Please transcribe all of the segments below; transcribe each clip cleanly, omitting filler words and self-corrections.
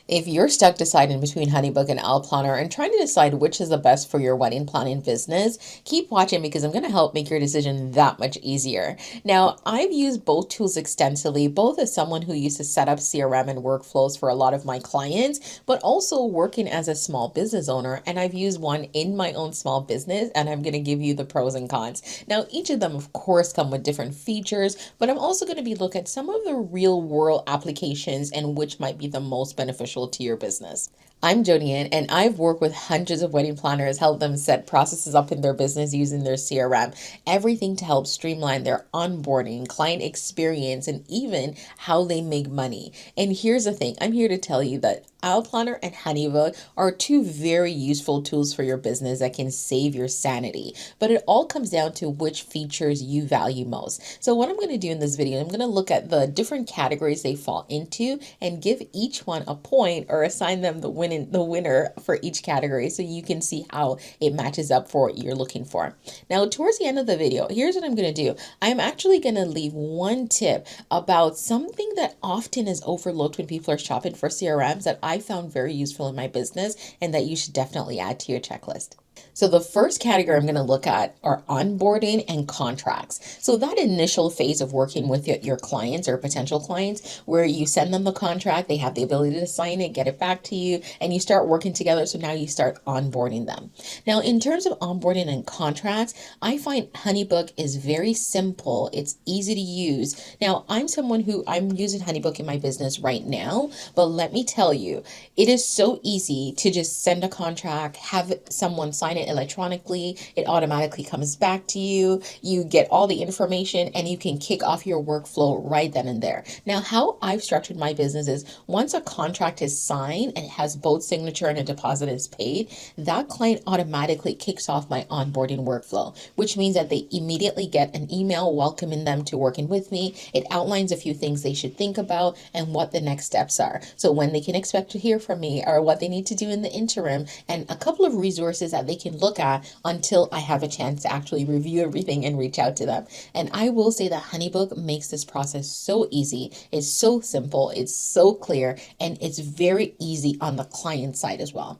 If you're stuck deciding between HoneyBook and Aisle Planner and trying to decide which is the best for your wedding planning business, keep watching because I'm going to help make your decision that much easier. Now, I've used both tools extensively, both as someone who used to set up CRM and workflows for a lot of my clients, but also working as a small business owner. And I've used one in my own small business, and I'm going to give you the pros and cons. Now, each of them, of course, come with different features, but I'm also going to be looking at some of the real world applications and which might be the most beneficial to your business. I'm Jodianne, and I've worked with hundreds of wedding planners, helped them set processes up in their business using their CRM, everything to help streamline their onboarding, client experience, and even how they make money. And here's the thing, I'm here to tell you that Aisle Planner and HoneyBook are two very useful tools for your business that can save your sanity. But it all comes down to which features you value most. So what I'm going to do in this video, I'm going to look at the different categories they fall into and give each one a point or assign them the winner for each category so you can see how it matches up for what you're looking for. Now, towards the end of the video, here's what I'm going to do. I'm actually going to leave one tip about something that often is overlooked when people are shopping for CRMs that I found very useful in my business and that you should definitely add to your checklist. So the first category I'm going to look at are onboarding and contracts. So that initial phase of working with your clients or potential clients where you send them the contract, they have the ability to sign it, get it back to you, and you start working together. So now you start onboarding them. Now, in terms of onboarding and contracts, I find HoneyBook is very simple. It's easy to use. Now, I'm using HoneyBook in my business right now, but let me tell you, it is so easy to just send a contract, have someone sign it electronically, it automatically comes back to you, you get all the information, and you can kick off your workflow right then and there. Now, how I've structured my business is once a contract is signed and it has both signature and a deposit is paid, that client automatically kicks off my onboarding workflow, which means that they immediately get an email welcoming them to working with me. It outlines a few things they should think about and what the next steps are. So when they can expect to hear from me or what they need to do in the interim, and a couple of resources that they can look at until I have a chance to actually review everything and reach out to them. And I will say that HoneyBook makes this process so easy. It's so simple, it's so clear, and it's very easy on the client side as well.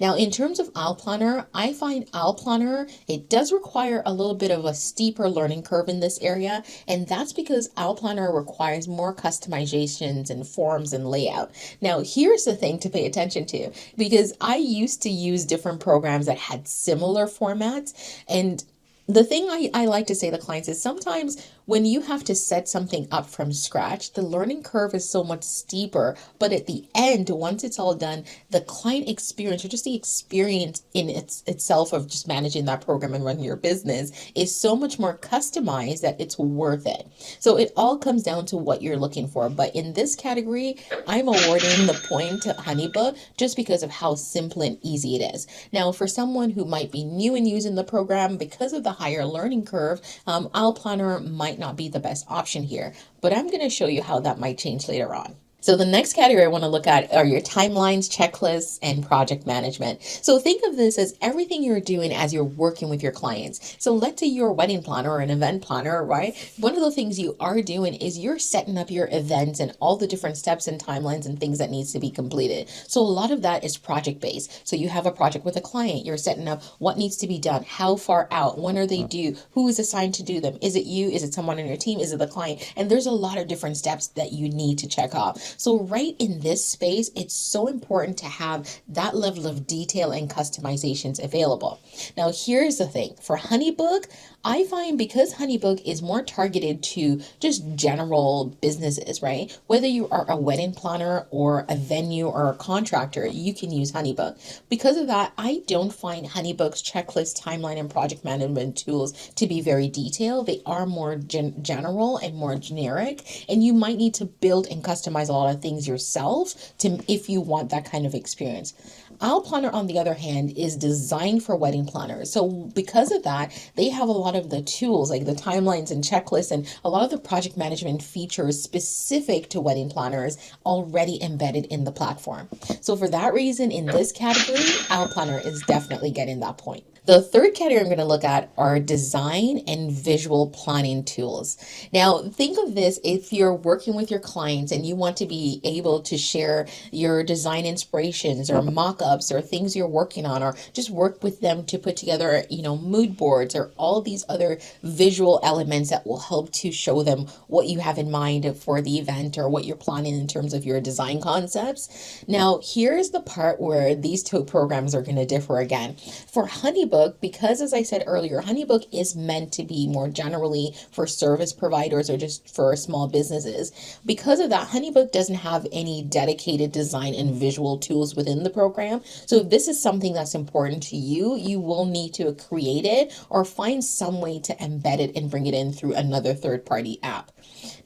Now, in terms of Aisle Planner, I find Aisle Planner, it does require a little bit of a steeper learning curve in this area, and that's because Aisle Planner requires more customizations and forms and layout. Now, here's the thing to pay attention to, because I used to use different programs that had similar formats, and the thing I like to say to clients is sometimes when you have to set something up from scratch, the learning curve is so much steeper. But at the end, once it's all done, the client experience or just the experience in itself of just managing that program and running your business is so much more customized that it's worth it. So it all comes down to what you're looking for. But in this category, I'm awarding the point to HoneyBook just because of how simple and easy it is. Now, for someone who might be new in using the program, because of the higher learning curve, Aisle Planner might not be the best option here, but I'm going to show you how that might change later on. So the next category I want to look at are your timelines, checklists, and project management. So think of this as everything you're doing as you're working with your clients. So let's say you're a wedding planner or an event planner, right? One of the things you are doing is you're setting up your events and all the different steps and timelines and things that needs to be completed. So a lot of that is project based. So you have a project with a client, you're setting up what needs to be done, how far out, when are they due, who is assigned to do them? Is it you? Is it someone on your team? Is it the client? And there's a lot of different steps that you need to check off. So right in this space, it's so important to have that level of detail and customizations available. Now, here's the thing. For HoneyBook, I find because HoneyBook is more targeted to just general businesses, right? Whether you are a wedding planner or a venue or a contractor, you can use HoneyBook. Because of that, I don't find HoneyBook's checklist, timeline, and project management tools to be very detailed. They are more general and more generic, and you might need to build and customize a lot of things yourself if you want that kind of experience. Aisle Planner, on the other hand, is designed for wedding planners. So because of that, they have a lot of the tools like the timelines and checklists and a lot of the project management features specific to wedding planners already embedded in the platform. So for that reason, in this category, Aisle Planner is definitely getting that point. The third category I'm going to look at are design and visual planning tools. Now, think of this if you're working with your clients and you want to be able to share your design inspirations or mock-ups or things you're working on, or just work with them to put together, mood boards or all these other visual elements that will help to show them what you have in mind for the event or what you're planning in terms of your design concepts. Now, here's the part where these two programs are going to differ again. For HoneyBook, because as I said earlier, HoneyBook is meant to be more generally for service providers or just for small businesses. Because of that, HoneyBook doesn't have any dedicated design and visual tools within the program. So if this is something that's important to you, you will need to create it or find some way to embed it and bring it in through another third-party app.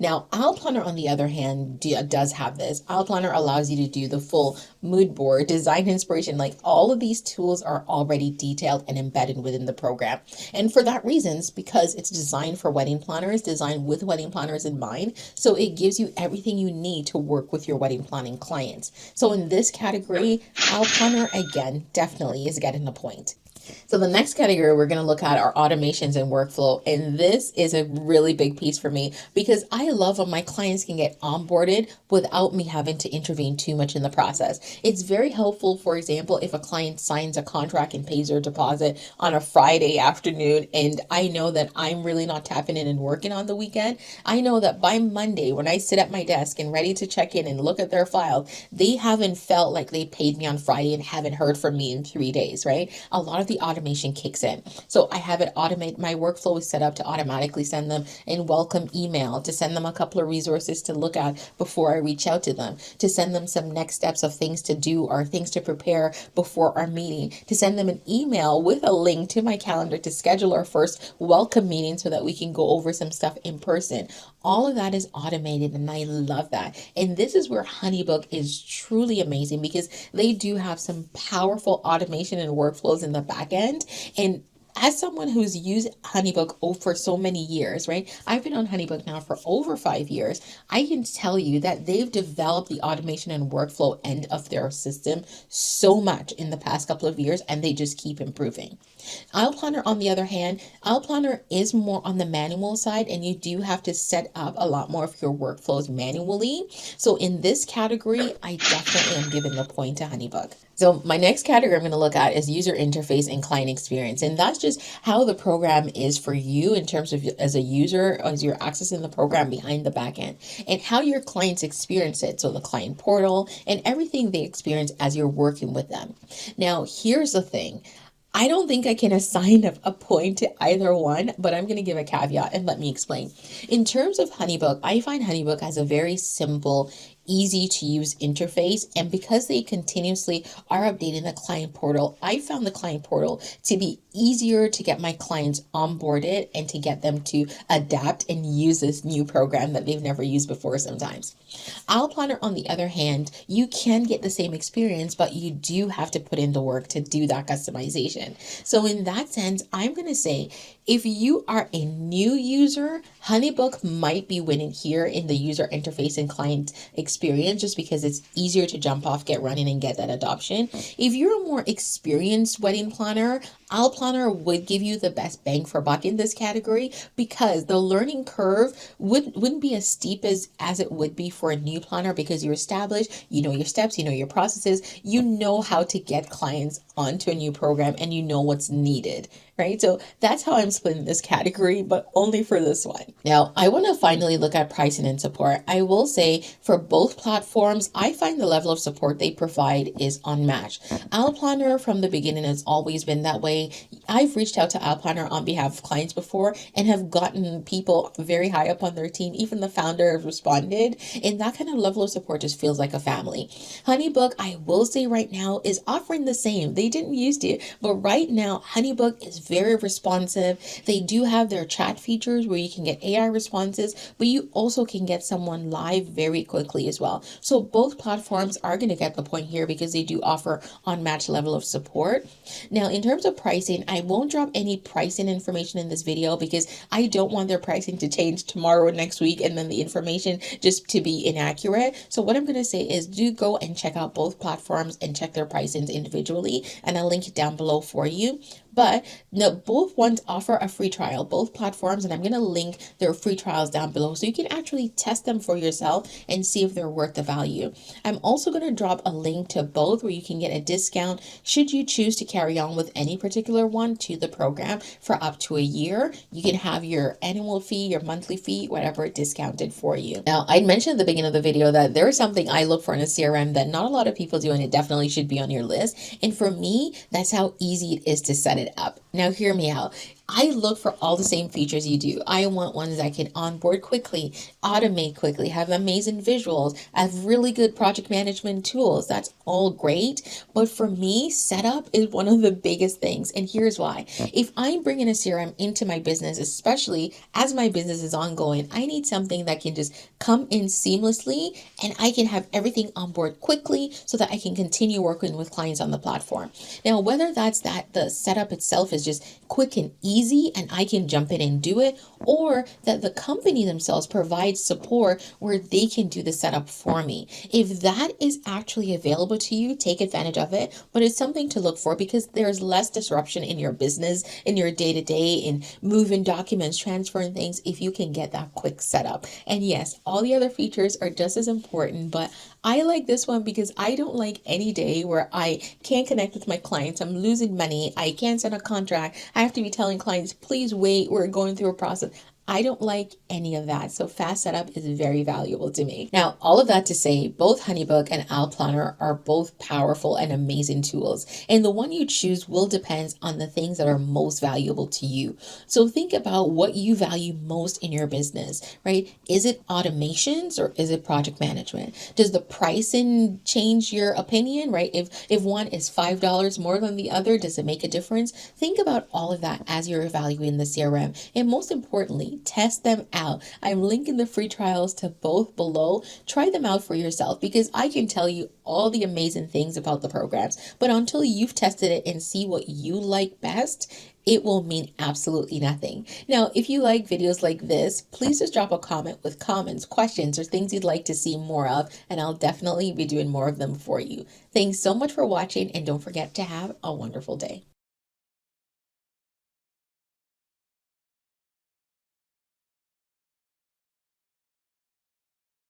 Now, Aisle Planner, on the other hand, does have this. Aisle Planner allows you to do the full mood board, design inspiration, like all of these tools are already detailed and embedded within the program. And for that reasons, because it's designed for wedding planners, designed with wedding planners in mind, so it gives you everything you need to work with your wedding planning clients. So in this category, Aisle Planner, again, definitely is getting the point. So the next category we're going to look at are automations and workflow. And this is a really big piece for me because I love when my clients can get onboarded without me having to intervene too much in the process. It's very helpful, for example, if a client signs a contract and pays their deposit on a Friday afternoon, and I know that I'm really not tapping in and working on the weekend. I know that by Monday, when I sit at my desk and ready to check in and look at their file, they haven't felt like they paid me on Friday and haven't heard from me in 3 days, right? A lot of the automation kicks in. So I have it automate. My workflow is set up to automatically send them a welcome email, to send them a couple of resources to look at before I reach out to them, to send them some next steps of things to do or things to prepare before our meeting, to send them an email with a link to my calendar to schedule our first welcome meeting so that we can go over some stuff in person. All of that is automated and I love that. And this is where HoneyBook is truly amazing because they do have some powerful automation and workflows in the back end. And as someone who's used HoneyBook for so many years, right? I've been on HoneyBook now for over 5 years. I can tell you that they've developed the automation and workflow end of their system so much in the past couple of years, and they just keep improving. Aisle Planner, on the other hand, Aisle Planner is more on the manual side, and you do have to set up a lot more of your workflows manually. So in this category, I definitely am giving the point to HoneyBook. So my next category I'm going to look at is user interface and client experience. And that's just how the program is for you in terms of as a user, as you're accessing the program behind the back end, and how your clients experience it. So the client portal and everything they experience as you're working with them. Now, here's the thing. I don't think I can assign a point to either one, but I'm going to give a caveat and let me explain. In terms of HoneyBook, I find HoneyBook has a very simple, easy to use interface. And because they continuously are updating the client portal, I found the client portal to be easier to get my clients onboarded and to get them to adapt and use this new program that they've never used before sometimes. Aisle Planner, on the other hand, you can get the same experience, but you do have to put in the work to do that customization. So in that sense, I'm going to say if you are a new user, HoneyBook might be winning here in the user interface and client experience just because it's easier to jump off, get running, and get that adoption. If you're a more experienced wedding planner, Aisle Planner would give you the best bang for buck in this category because the learning curve wouldn't be as steep as it would be for a new planner because you're established, you know your steps, you know your processes, you know how to get clients onto a new program, and you know what's needed, right? So that's how I'm splitting this category, but only for this one. Now, I want to finally look at pricing and support. I will say for both platforms, I find the level of support they provide is unmatched. Aisle Planner from the beginning has always been that way. I've reached out to Aisle Planner on behalf of clients before and have gotten people very high up on their team. Even the founder has responded, and that kind of level of support just feels like a family. HoneyBook, I will say right now, is offering the same. They didn't used to, but right now, HoneyBook is very responsive. They do have their chat features where you can get AI responses, but you also can get someone live very quickly as well. So both platforms are going to get the point here because they do offer unmatched level of support. Now, in terms of pricing, I won't drop any pricing information in this video because I don't want their pricing to change tomorrow or next week and then the information just to be inaccurate. So what I'm going to say is do go and check out both platforms and check their pricings individually, and I'll link it down below for you. But no, both ones offer a free trial, both platforms, and I'm going to link their free trials down below so you can actually test them for yourself and see if they're worth the value. I'm also going to drop a link to both where you can get a discount should you choose to carry on with any particular one to the program for up to a year. You can have your annual fee, your monthly fee, whatever, discounted for you. Now, I mentioned at the beginning of the video that there is something I look for in a CRM that not a lot of people do, and it definitely should be on your list. And for me, that's how easy it is to set it up. Now, hear me out. I look for all the same features you do. I want ones that can onboard quickly, automate quickly, have amazing visuals, have really good project management tools. That's all great. But for me, setup is one of the biggest things. And here's why. If I'm bringing a CRM into my business, especially as my business is ongoing, I need something that can just come in seamlessly and I can have everything on board quickly so that I can continue working with clients on the platform. Now, whether that's that the setup itself is just quick and easy and I can jump in and do it, or that the company themselves provides support where they can do the setup for me. If that is actually available to you, take advantage of it. But it's something to look for because there's less disruption in your business, in your day-to-day, in moving documents, transferring things, if you can get that quick setup. And yes, all the other features are just as important, but I like this one because I don't like any day where I can't connect with my clients. I'm losing money. I can't send a contract. I have to be telling clients, please wait. We're going through a process. I don't like any of that. So fast setup is very valuable to me. Now, all of that to say, both HoneyBook and Aisle Planner are both powerful and amazing tools. And the one you choose will depend on the things that are most valuable to you. So think about what you value most in your business, right? Is it automations or is it project management? Does the pricing change your opinion, right? If one is $5 more than the other, does it make a difference? Think about all of that as you're evaluating the CRM. And most importantly, test them out. I'm linking the free trials to both below. Try them out for yourself because I can tell you all the amazing things about the programs, but until you've tested it and see what you like best, it will mean absolutely nothing. Now, if you like videos like this, please just drop a comment with comments, questions, or things you'd like to see more of, and I'll definitely be doing more of them for you. Thanks so much for watching, and don't forget to have a wonderful day.